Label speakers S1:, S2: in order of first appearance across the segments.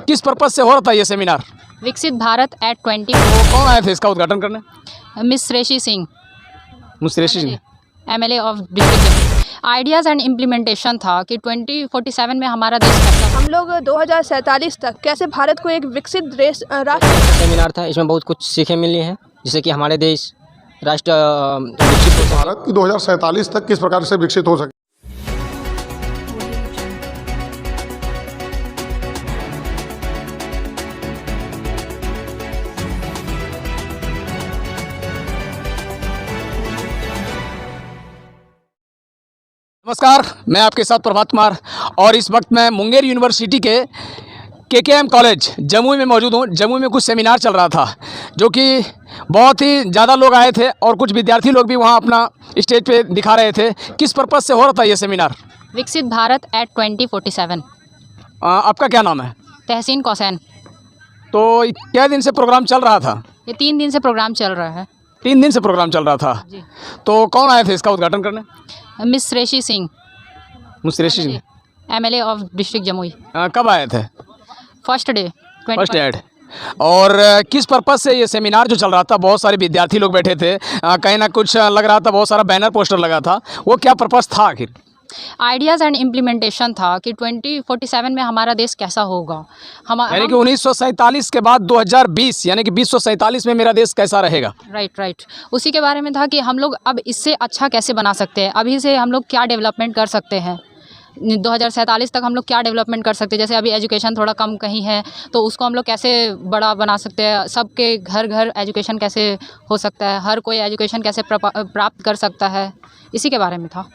S1: किस पर्पज से हो रहा था ये सेमिनार?
S2: विकसित भारत एट 20।
S1: कौन आए थे इसका उद्घाटन करने?
S2: मिस श्रेषी सिंह,
S1: मुश्रेशी ji.
S2: MLA of district. Ideas and implementation था कि 2047 में हमारा देश कैसा
S3: हम लोग 2047 तक कैसे भारत को एक विकसित देश राष्ट्र
S4: सेमिनार था। इसमें बहुत कुछ सीखें मिली हैं, जिससे कि हमारे देश राष्ट्र विकसित हो सके।
S5: भारत की 2047 तक किस प्रकार से विकसित हो सके।
S1: नमस्कार, मैं आपके साथ प्रभात कुमार और इस वक्त मैं मुंगेर यूनिवर्सिटी के KKM कॉलेज जमुई में मौजूद हूँ। जमुई में कुछ सेमिनार चल रहा था जो कि बहुत ही ज़्यादा लोग आए थे और कुछ विद्यार्थी लोग भी वहाँ अपना स्टेज पे दिखा रहे थे। किस पर्पज़ से हो रहा था ये सेमिनार?
S2: विकसित भारत एट 2047।
S1: आपका क्या नाम है?
S2: तहसीन कौसैन।
S1: तो क्या दिन से प्रोग्राम चल रहा था?
S2: ये 3 दिन से प्रोग्राम चल रहा है।
S1: 3 दिन से प्रोग्राम चल रहा था
S2: जी।
S1: तो कौन आए थे इसका उद्घाटन करने?
S2: मिस श्रेषी सिंह,
S1: मुश्रेशी ji.
S2: MLA of district Jamui.
S1: कब आए थे?
S2: First day
S1: first aid. और किस पर्पज़ से ये सेमिनार जो चल रहा था? बहुत सारे विद्यार्थी लोग बैठे थे, कहीं ना कुछ लग रहा था, बहुत सारा बैनर पोस्टर लगा था। वो क्या पर्पज़ था आखिर?
S2: आइडियाज़ एंड इम्प्लीमेंटेशन था कि 2047 में हमारा देश कैसा होगा।
S1: यानी कि 1947 के बाद 2020 यानी कि 2047 में मेरा देश कैसा रहेगा?
S2: राइट। उसी के बारे में था कि हम लोग अब इससे अच्छा कैसे बना सकते हैं, अभी से हम लोग क्या डेवलपमेंट कर सकते हैं, 2047 तक हम लोग क्या डेवलपमेंट कर सकते हैं। जैसे अभी एजुकेशन थोड़ा कम कहीं है तो उसको हम लोग कैसे बड़ा बना सकते हैं, सबके घर घर एजुकेशन कैसे हो सकता है, हर कोई एजुकेशन कैसे प्राप्त कर सकता है, इसी के बारे में था।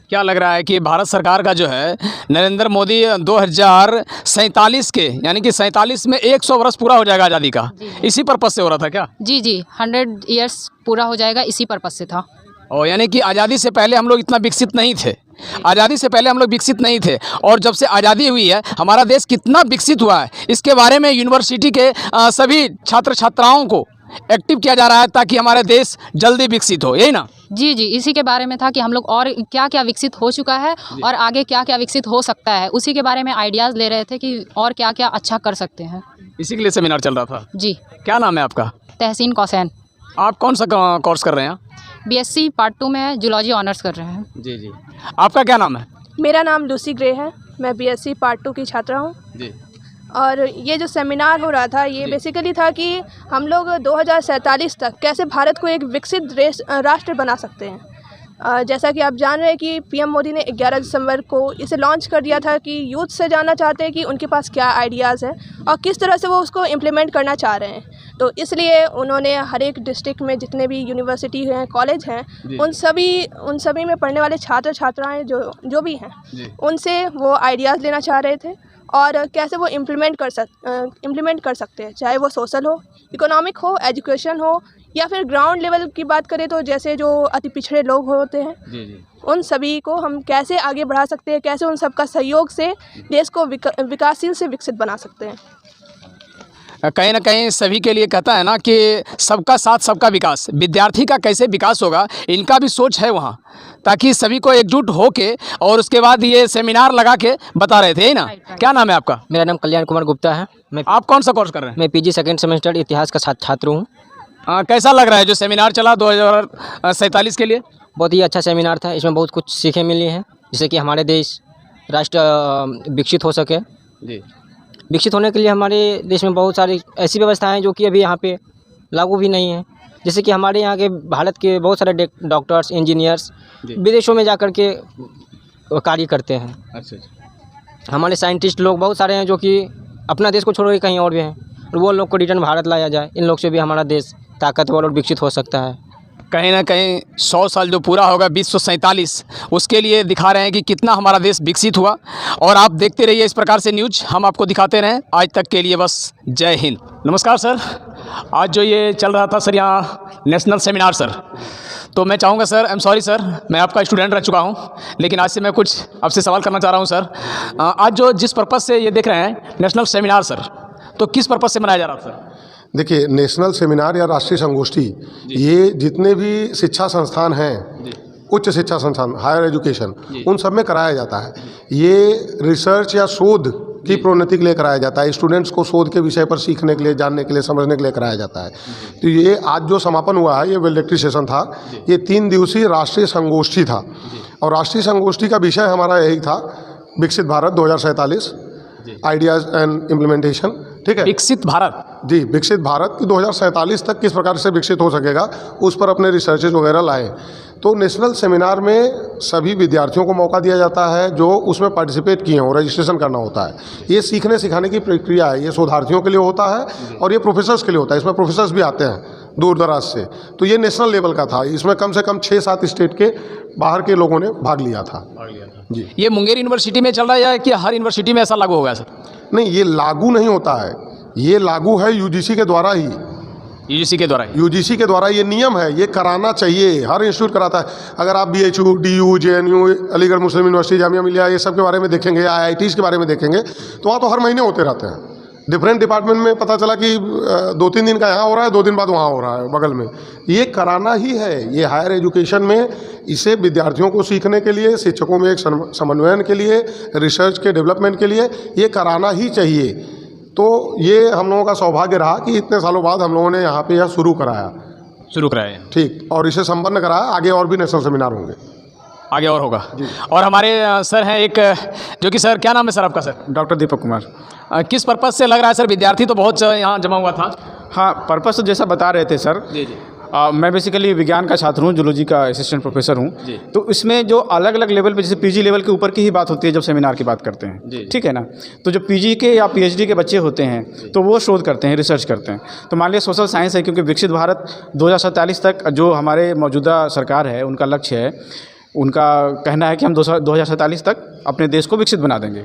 S1: क्या लग रहा है कि भारत सरकार का जो है नरेंद्र मोदी 2047 के यानी कि 47 में 100 वर्ष पूरा हो जाएगा आज़ादी का, इसी पर्पज़ से हो रहा था क्या?
S2: जी 100 ईयर्स पूरा हो जाएगा, इसी पर्पज़ से था।
S1: और यानी कि आज़ादी से पहले हम लोग इतना विकसित नहीं थे। आज़ादी से पहले हम लोग विकसित नहीं थे और जब से आज़ादी हुई है हमारा देश कितना विकसित हुआ है, इसके बारे में यूनिवर्सिटी के सभी छात्र छात्राओं को एक्टिव किया जा रहा है ताकि हमारा देश जल्दी विकसित हो, यही ना?
S2: जी इसी के बारे में था कि हम लोग और क्या क्या विकसित हो चुका है और आगे क्या क्या विकसित हो सकता है, उसी के बारे में आइडियाज़ ले रहे थे कि और क्या क्या अच्छा कर सकते हैं।
S1: इसी के लिए सेमिनार चल रहा था।
S2: जी।
S1: क्या नाम है आपका?
S2: तहसीन कौसैन।
S1: आप कौन सा कोर्स कर रहे हैं?
S2: BSc पार्ट 2 में जूलॉजी ऑनर्स कर रहे हैं।
S1: जी। आपका क्या नाम है?
S3: मेरा नाम लूसी ग्रे है, मैं BSc पार्ट 2 की छात्रा हूँ।
S1: जी।
S3: और ये जो सेमिनार हो रहा था ये बेसिकली था कि हम लोग 2047 तक कैसे भारत को एक विकसित देश राष्ट्र बना सकते हैं। जैसा कि आप जान रहे हैं कि PM मोदी ने 11 दिसंबर को इसे लॉन्च कर दिया था कि यूथ से जानना चाहते हैं कि उनके पास क्या आइडियाज़ हैं और किस तरह से वो उसको इम्प्लीमेंट करना चाह रहे हैं। तो इसलिए उन्होंने हर एक डिस्ट्रिक्ट में जितने भी यूनिवर्सिटी हैं, कॉलेज हैं, उन सभी में पढ़ने वाले छात्र छात्राएँ जो भी हैं उनसे वो आइडियाज़ लेना चाह रहे थे और कैसे वो इम्प्लीमेंट कर सकते हैं, चाहे वो सोशल हो, इकोनॉमिक हो, एजुकेशन हो या फिर ग्राउंड लेवल की बात करें तो जैसे जो अति पिछड़े लोग होते हैं उन सभी को हम कैसे आगे बढ़ा सकते हैं, कैसे उन सबका सहयोग से देश को विकासशील से विकसित बना सकते हैं।
S1: कहीं ना कहीं सभी के लिए कहता है ना कि सबका साथ सबका विकास। विद्यार्थी का कैसे विकास होगा इनका भी सोच है वहाँ, ताकि सभी को एकजुट होके और उसके बाद ये सेमिनार लगा के बता रहे थे, ना? क्या नाम है आपका?
S4: मेरा नाम कल्याण कुमार गुप्ता है।
S1: आप कौन सा कोर्स कर रहे हैं?
S4: मैं PG सेकेंड सेमेस्टर इतिहास का छात्र हूँ।
S1: कैसा लग रहा है जो सेमिनार चला 2047 के लिए?
S4: बहुत ही अच्छा सेमिनार था। इसमें बहुत कुछ सीखें मिली हैं, जिससे कि हमारे देश राष्ट्र विकसित हो सके।
S1: जी।
S4: विकसित होने के लिए हमारे देश में बहुत सारी ऐसी व्यवस्थाएं जो कि अभी यहाँ पे लागू भी नहीं हैं। जैसे कि हमारे यहाँ के भारत के बहुत सारे डॉक्टर्स, इंजीनियर्स विदेशों में जाकर के कार्य करते हैं।
S1: अच्छा।
S4: हमारे साइंटिस्ट लोग बहुत सारे हैं जो कि अपना देश को छोड़ के कहीं और भी हैं, और वो लोग को रिटर्न भारत लाया जाए। इन लोग से भी हमारा देश ताकतवर और विकसित हो सकता है।
S1: कहीं ना कहीं 100 साल जो पूरा होगा 2047 उसके लिए दिखा रहे हैं कि कितना हमारा देश विकसित हुआ। और आप देखते रहिए इस प्रकार से न्यूज हम आपको दिखाते रहें। आज तक के लिए बस जय हिंद। नमस्कार सर, आज जो ये चल रहा था सर यहाँ नेशनल सेमिनार सर, तो मैं चाहूँगा sir, I am sorry sir, मैं आपका स्टूडेंट रह चुका हूँ लेकिन आज से मैं कुछ आपसे सवाल करना चाह रहा हूँ सर। आज जो जिस पर्पज़ से ये देख रहे हैं नेशनल सेमिनार सर, तो किस पर्पज़ से मनाया जा रहा था सर?
S5: देखिए, नेशनल सेमिनार या राष्ट्रीय संगोष्ठी ये जितने भी शिक्षा संस्थान हैं, उच्च शिक्षा संस्थान, हायर एजुकेशन, उन सब में कराया जाता है। ये रिसर्च या शोध की प्रोन्नति के लिए कराया जाता है। स्टूडेंट्स को शोध के विषय पर सीखने के लिए, जानने के लिए, समझने के लिए कराया जाता है। तो ये आज जो समापन हुआ है, ये वेलेक्ट्री सेशन था। ये 3 दिवसीय राष्ट्रीय संगोष्ठी था और राष्ट्रीय संगोष्ठी का विषय हमारा यही था, विकसित भारत 2047 आइडियाज़ एंड इम्प्लीमेंटेशन। ठीक है,
S1: विकसित भारत
S5: जी, विकसित भारत की 2047 तक किस प्रकार से विकसित हो सकेगा, उस पर अपने रिसर्चेज वगैरह लाए। तो नेशनल सेमिनार में सभी विद्यार्थियों को मौका दिया जाता है जो उसमें पार्टिसिपेट किए हों, रजिस्ट्रेशन करना होता है। ये सीखने सिखाने की प्रक्रिया है, ये शोधार्थियों के लिए होता है और ये प्रोफेसर्स के लिए होता है। इसमें प्रोफेसर्स भी आते हैं दूर दराज से। तो ये नेशनल लेवल का था, इसमें कम से कम 6-7 स्टेट के बाहर के लोगों ने भाग लिया था। जी,
S1: ये मुंगेर यूनिवर्सिटी में चल रहा है या कि हर यूनिवर्सिटी में ऐसा लागू होगा सर?
S5: नहीं, ये लागू नहीं होता है, ये लागू है यूजीसी के द्वारा ही।
S1: यूजीसी के द्वारा
S5: यूजीसी के द्वारा ये नियम है, ये कराना चाहिए, हर इंस्टीट्यूट कराता है। अगर आप BHU, DU, JNU, अलीगढ़ मुस्लिम यूनिवर्सिटी, जामिया मिलिया, ये सब के बारे में देखेंगे, IITs के बारे में देखेंगे, तो वहाँ तो हर महीने होते रहते हैं। डिफरेंट डिपार्टमेंट में पता चला कि 2-3 दिन का यहाँ हो रहा है, 2 दिन बाद वहाँ हो रहा है बगल में। ये कराना ही है, ये हायर एजुकेशन में इसे विद्यार्थियों को सीखने के लिए, शिक्षकों में एक समन्वयन के लिए, रिसर्च के डेवलपमेंट के लिए ये कराना ही चाहिए। तो ये हम लोगों का सौभाग्य रहा कि इतने सालों बाद हम लोगों ने यहाँ पे यह शुरू कराया। ठीक, और इसे संपन्न कराया। आगे और भी नेशनल सेमिनार होंगे,
S1: आगे और होगा। और हमारे सर हैं एक, जो कि सर क्या नाम है सर आपका? Sir
S6: doctor Deepak Kumar.
S1: किस पर्पज़ से लग रहा है सर? विद्यार्थी तो बहुत यहाँ जमा हुआ था।
S6: हाँ, पर्पस तो जैसा बता रहे थे सर।
S1: जी जी।
S6: मैं बेसिकली विज्ञान का छात्र हूँ, जूलॉजी का असिस्टेंट प्रोफेसर हूँ। तो इसमें जो अलग अलग लेवल पे, जैसे पीजी लेवल के ऊपर की ही बात होती है जब सेमिनार की बात करते हैं, ठीक है ना। तो जो पीजी के या पीएचडी के बच्चे होते हैं तो वो शोध करते हैं, रिसर्च करते हैं। तो मान लिया सोशल साइंस है, क्योंकि विकसित भारत 2047 तक जो हमारे मौजूदा सरकार है उनका लक्ष्य है, उनका कहना है कि हम 2047 तक अपने देश को विकसित बना देंगे।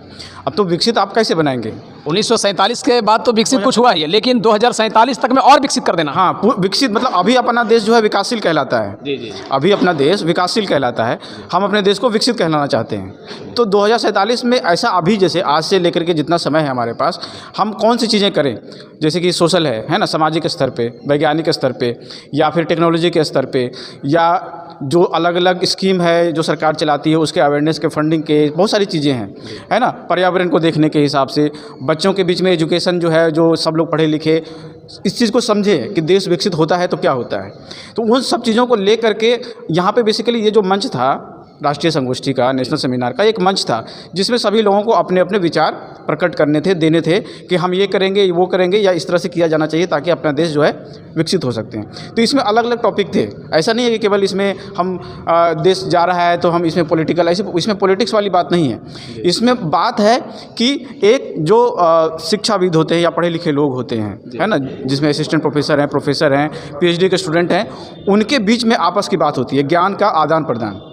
S6: अब तो विकसित आप कैसे बनाएंगे?
S1: 1947 के बाद तो विकसित कुछ हुआ ही है, लेकिन 2047 तक में और विकसित कर देना।
S6: हाँ, विकसित मतलब अभी अपना देश जो है विकासशील कहलाता है।
S1: जी जी।
S6: अभी अपना देश विकासशील कहलाता है, हम अपने देश को विकसित कहलाना चाहते हैं। तो 2047 में ऐसा, अभी जैसे आज से लेकर के जितना समय है हमारे पास, हम कौन सी चीज़ें करें, जैसे कि सोशल है ना, सामाजिक स्तर पे, वैज्ञानिक स्तर पे, या फिर टेक्नोलॉजी के स्तर पे, या जो अलग अलग स्कीम है जो सरकार चलाती है उसके अवेयरनेस के, फंडिंग के, बहुत सारी चीज़ें हैं, है ना। पर्यावरण को देखने के हिसाब से बच्चों के बीच में एजुकेशन जो है, जो सब लोग पढ़े लिखे इस चीज़ को समझे कि देश विकसित होता है तो क्या होता है। तो उन सब चीज़ों को ले करके यहाँ पे बेसिकली ये जो मंच था राष्ट्रीय संगोष्ठी का, नेशनल सेमिनार का, एक मंच था जिसमें सभी लोगों को अपने अपने विचार प्रकट करने थे, देने थे कि हम ये करेंगे, वो करेंगे, या इस तरह से किया जाना चाहिए ताकि अपना देश जो है विकसित हो सकते हैं। तो इसमें अलग अलग टॉपिक थे, ऐसा नहीं है कि केवल इसमें हम देश जा रहा है तो हम इसमें पॉलिटिकल, ऐसे इसमें पॉलिटिक्स वाली बात नहीं है। इसमें बात है कि एक जो शिक्षाविद होते हैं या पढ़े लिखे लोग होते हैं, है ना, जिसमें असिस्टेंट प्रोफेसर हैं, प्रोफेसर हैं, PhD के स्टूडेंट हैं, उनके बीच में आपस की बात होती है, ज्ञान का आदान प्रदान,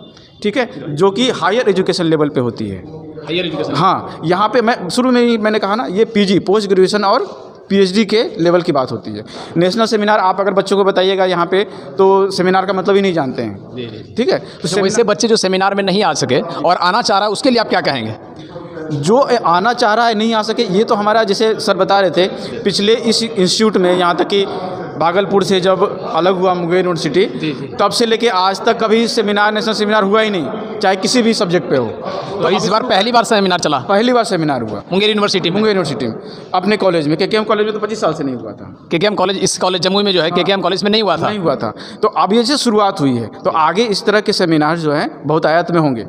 S6: ठीक है, जो कि हायर एजुकेशन लेवल पे होती है।
S1: हायर एजुकेशन,
S6: हाँ, यहाँ पे मैं शुरू में ही मैंने कहा ना, ये PG पोस्ट ग्रेजुएशन और PhD के लेवल की बात होती है। नेशनल सेमिनार आप अगर बच्चों को बताइएगा यहाँ पे तो सेमिनार का मतलब ही नहीं जानते हैं, ठीक है।
S1: तो वैसे बच्चे जो सेमिनार में नहीं आ सके और आना चाह रहा है उसके लिए आप क्या कहेंगे?
S6: जो आना चाह रहा है नहीं आ सके, ये तो हमारा, जैसे सर बता रहे थे, पिछले इस इंस्टीट्यूट में, यहाँ तक कि भागलपुर से जब अलग हुआ मुंगेर यूनिवर्सिटी, तब से लेके आज तक कभी सेमिनार, नेशनल सेमिनार हुआ ही नहीं, चाहे किसी भी सब्जेक्ट पे हो।
S1: तो इस बार पहली बार सेमिनार चला,
S6: पहली बार सेमिनार हुआ
S1: मुंगेर यूनिवर्सिटी में।
S6: मुंगेर यूनिवर्सिटी में अपने कॉलेज में, KKM कॉलेज में तो 25 साल से नहीं हुआ था।
S1: KKM कॉलेज, इस कॉलेज जमुई में जो है, KKM कॉलेज में नहीं हुआ था,
S6: नहीं हुआ था। तो अब ये से शुरुआत हुई है, तो आगे इस तरह के सेमिनार जो हैं बहुत आयात में होंगे।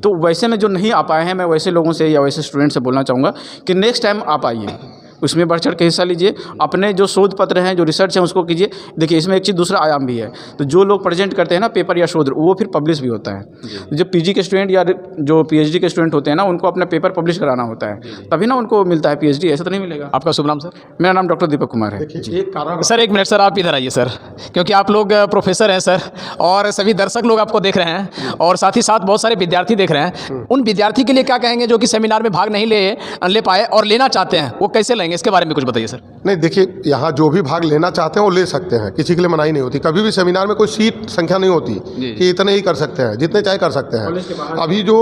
S6: तो वैसे में जो नहीं आ पाए हैं, मैं वैसे लोगों से या वैसे स्टूडेंट से बोलना चाहूँगा कि नेक्स्ट टाइम आप आइए, उसमें बढ़ चढ़ के हिस्सा लीजिए, अपने जो शोध पत्र हैं, जो रिसर्च है उसको कीजिए। देखिए इसमें एक चीज़ दूसरा आयाम भी है, तो जो लोग प्रेजेंट करते हैं ना पेपर या शोध, वो फिर पब्लिश भी होता है। जो PG के स्टूडेंट या जो PhD के स्टूडेंट होते हैं ना, उनको अपना पेपर पब्लिश कराना होता है, तभी ना उनको मिलता है PhD, ऐसा तो नहीं मिलेगा।
S1: आपका शुभ नाम सर?
S6: मेरा नाम डॉक्टर दीपक कुमार है।
S5: एक कारण
S1: सर एक मिनट सर, आप इधर आइए सर, क्योंकि आप लोग प्रोफेसर हैं सर, और सभी दर्शक लोग आपको देख रहे हैं, और साथ ही साथ बहुत सारे विद्यार्थी देख रहे हैं। उन विद्यार्थी के लिए क्या कहेंगे जो कि सेमिनार में भाग नहीं ले पाए और लेना चाहते हैं, वो कैसे लेंगे? रहेंगे, इसके बारे में कुछ बताइए सर।
S5: नहीं देखिए, यहाँ जो भी भाग लेना चाहते हैं वो ले सकते हैं, किसी के लिए मनाही नहीं होती। कभी भी सेमिनार में कोई सीट संख्या नहीं होती कि इतने ही कर सकते हैं, जितने चाहे कर सकते हैं। अभी जो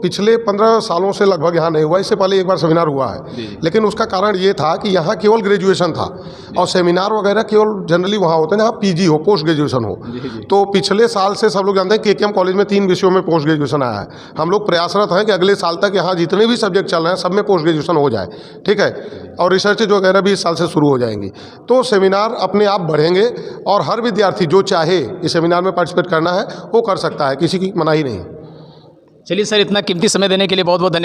S5: पिछले 15 सालों से लगभग यहाँ नहीं हुआ, इससे पहले एक बार सेमिनार हुआ है, लेकिन उसका कारण ये था कि यहाँ केवल ग्रेजुएशन था और सेमिनार वगैरह केवल जनरली वहाँ होते हैं जहाँ पीजी हो, पोस्ट ग्रेजुएशन हो। तो पिछले साल से सब लोग जानते हैं KKM कॉलेज में 3 विषयों में पोस्ट ग्रेजुएशन आया है। हम लोग प्रयासरत हैं कि अगले साल तक यहाँ जितने भी सब्जेक्ट चल रहे हैं सब में पोस्ट ग्रेजुएशन हो जाए, ठीक है। और रिसर्च जो वगैरह भी इस साल से शुरू हो जाएंगी, तो सेमिनार अपने आप बढ़ेंगे और हर विद्यार्थी जो चाहे इस सेमिनार में पार्टिसिपेट करना है वो कर सकता है, किसी की मनाही नहीं।
S1: चलिए सर, इतना कीमती समय देने के लिए बहुत बहुत धन्यवाद।